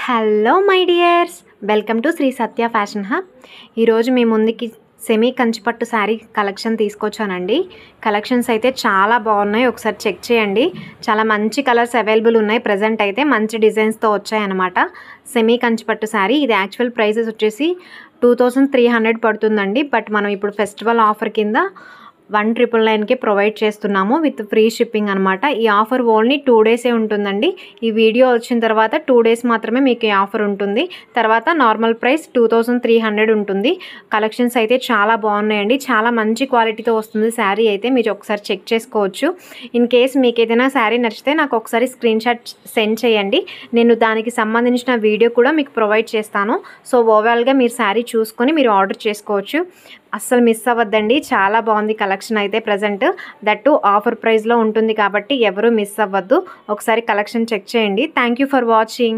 Hello my dears, welcome to Shri Satya fashion hub. ఈరోజు మీ ముందుకి సెమీ కంచిపట్టు శారీ కలెక్షన్ తీసుకొచ్చానండి. కలెక్షన్స్ అయితే చాలా బాగున్నాయి, ఒకసారి చెక్ చేయండి. చాలా మంచి కలర్స్ అవైలబుల్ ఉన్నాయి. ప్రజెంట్ అయితే మంచి డిజైన్స్తో వచ్చాయన్నమాట. సెమీ కంచిపట్టు శారీ ఇది యాక్చువల్ ప్రైసెస్ వచ్చేసి 2300 పడుతుందండి. బట్ మనం ఇప్పుడు ఫెస్టివల్ ఆఫర్ కింద 1999కే ప్రొవైడ్ చేస్తున్నాము విత్ ఫ్రీ షిప్పింగ్ అనమాట. ఈ ఆఫర్ ఓన్లీ 2 డేసే ఉంటుందండి. ఈ వీడియో వచ్చిన తర్వాత 2 డేస్ మాత్రమే మీకు ఈ ఆఫర్ ఉంటుంది. తర్వాత నార్మల్ ప్రైస్ 2300 ఉంటుంది. కలెక్షన్స్ అయితే చాలా బాగున్నాయండి. చాలా మంచి క్వాలిటీతో వస్తుంది శారీ అయితే. మీరు ఒకసారి చెక్ చేసుకోవచ్చు. ఇన్ కేస్ మీకు ఏదైనా శారీ నచ్చితే నాకు ఒకసారి స్క్రీన్ షాట్ సెండ్ చేయండి. నేను దానికి సంబంధించిన వీడియో కూడా మీకు ప్రొవైడ్ చేస్తాను. సో ఓవరాల్గా మీరు శారీ చూసుకొని మీరు ఆర్డర్ చేసుకోవచ్చు. అస్సలు మిస్ అవ్వద్దండి. చాలా బాగుంది కలెక్షన్ అయితే. ప్రజెంట్ దట్టు ఆఫర్ ప్రైస్లో ఉంటుంది కాబట్టి ఎవరు మిస్ అవ్వద్దు. ఒకసారి కలెక్షన్ చెక్ చేయండి. Thank you for watching.